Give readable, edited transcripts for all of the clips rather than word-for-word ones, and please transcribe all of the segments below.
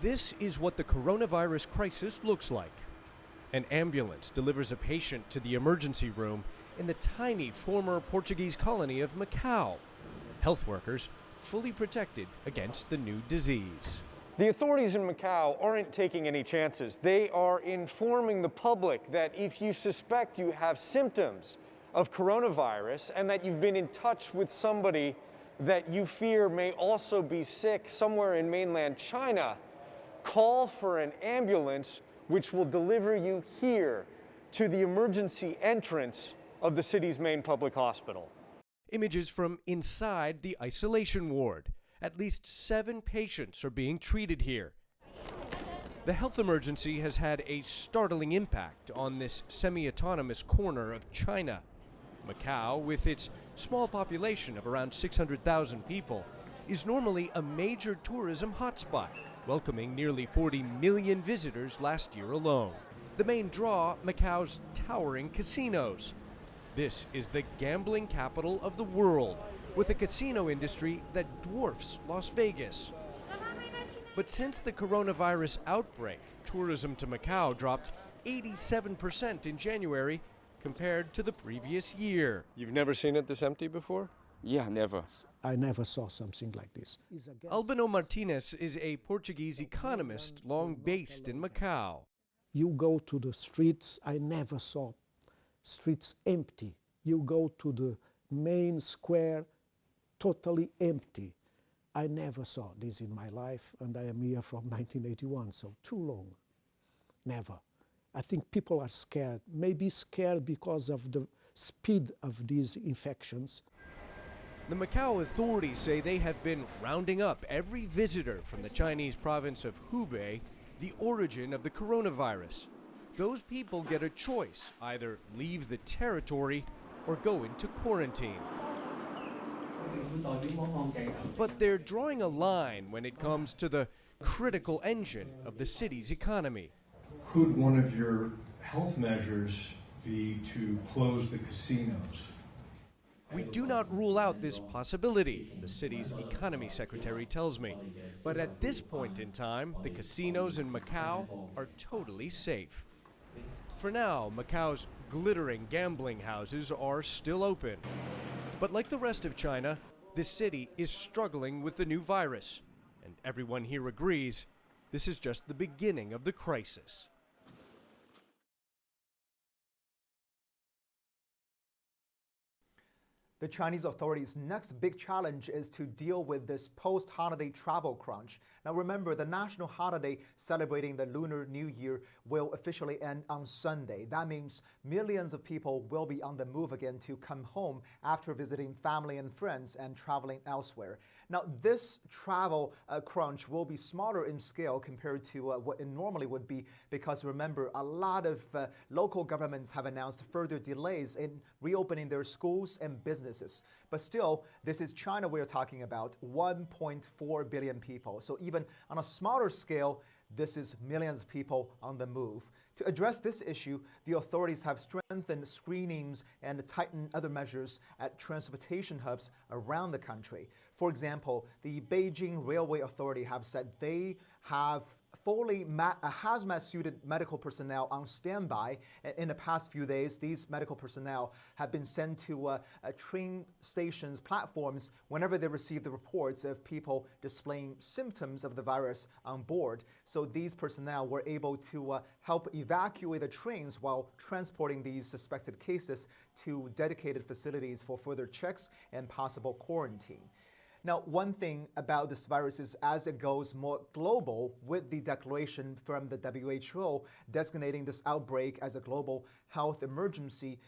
This is what the coronavirus crisis looks like. An ambulance delivers a patient to the emergency room in the tiny former Portuguese colony of Macau. Health workers fully protected against the new disease. The authorities in Macau aren't taking any chances. They are informing the public that if you suspect you have symptoms of coronavirus and that you've been in touch with somebody that you fear may also be sick somewhere in mainland China, call for an ambulance which will deliver you here to the emergency entrance of the city's main public hospital. Images from inside the isolation ward. At least 7 patients are being treated here. The health emergency has had a startling impact on this semi-autonomous corner of China. Macau, with its small population of around 600,000 people, is normally a major tourism hotspot, welcoming nearly 40 million visitors last year alone. The main draw, Macau's towering casinos. This is the gambling capital of the world, with a casino industry that dwarfs Las Vegas. But since the coronavirus outbreak, tourism to Macau dropped 87% in January compared to the previous year. You've never seen it this empty before? Yeah, never. I never saw something like this. Albano Martinez is a Portuguese economist long based in Macau. You go to the streets, I never saw streets empty. You go to the main square, totally empty. I never saw this in my life, and I am here from 1981, so too long. Never. I think people are scared, maybe scared because of the speed of these infections. The Macau authorities say they have been rounding up every visitor from the Chinese province of Hubei, the origin of the coronavirus. Those people get a choice, either leave the territory or go into quarantine. But they're drawing a line when it comes to the critical engine of the city's economy. Could one of your health measures be to close the casinos? We do not rule out this possibility, the city's economy secretary tells me. But at this point in time, the casinos in Macau are totally safe. For now, Macau's glittering gambling houses are still open. But like the rest of China, this city is struggling with the new virus. And everyone here agrees this is just the beginning of the crisis. The Chinese authorities' next big challenge is to deal with this post-holiday travel crunch. Now remember, the national holiday celebrating the Lunar New Year will officially end on Sunday. That means millions of people will be on the move again to come home after visiting family and friends and traveling elsewhere. Now this travel crunch will be smaller in scale compared to what it normally would be, because remember, a lot of local governments have announced further delays in reopening their schools and businesses. But still, this is China we're talking about, 1.4 billion people. So even on a smaller scale, this is millions of people on the move. To address this issue, the authorities have strengthened screenings and tightened other measures at transportation hubs around the country. For example, the Beijing Railway Authority have said they have fully hazmat-suited medical personnel on standby. In the past few days, these medical personnel have been sent to train stations, platforms, whenever they receive the reports of people displaying symptoms of the virus on board. So these personnel were able to help evacuate the trains while transporting these suspected cases to dedicated facilities for further checks and possible quarantine. Now, one thing about this virus is as it goes more global, with the declaration from the WHO designating this outbreak as a global health emergency,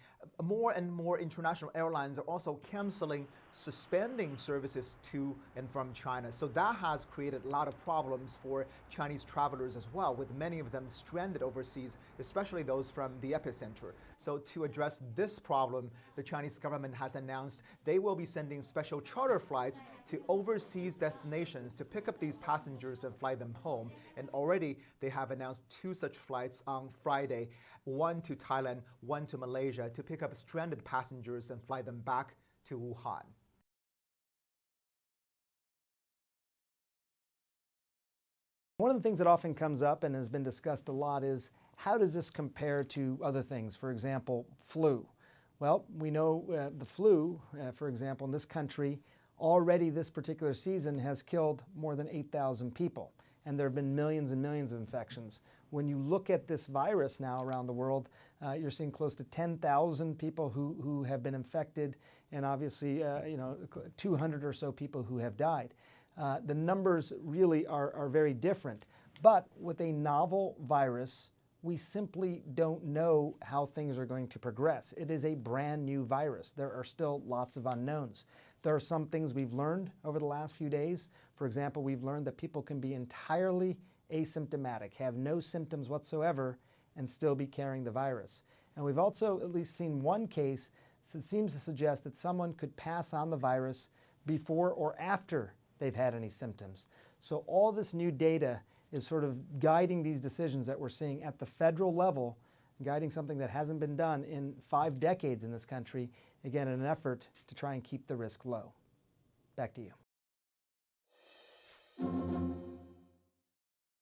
more and more international airlines are also canceling, suspending services to and from China. So that has created a lot of problems for Chinese travelers as well, with many of them stranded overseas, especially those from the epicenter. So to address this problem, the Chinese government has announced they will be sending special charter flights to overseas destinations to pick up these passengers and fly them home. And already they have announced 2 such flights on Friday, one to Thailand, one to Malaysia, to pick up stranded passengers and fly them back to Wuhan. One of the things that often comes up and has been discussed a lot is how does this compare to other things? For example, flu. Well, we know the flu, for example, in this country, already this particular season has killed more than 8,000 people, and there have been millions and millions of infections. When you look at this virus now around the world, you're seeing close to 10,000 people who have been infected, and obviously 200 or so people who have died. The numbers really are very different. But with a novel virus, we simply don't know how things are going to progress. It is a brand new virus. There are still lots of unknowns. There are some things we've learned over the last few days. For example, we've learned that people can be entirely asymptomatic, have no symptoms whatsoever, and still be carrying the virus. And we've also at least seen one case that seems to suggest that someone could pass on the virus before or after they've had any symptoms. So all this new data is sort of guiding these decisions that we're seeing at the federal level, guiding something that hasn't been done in 5 decades in this country, again, in an effort to try and keep the risk low. Back to you.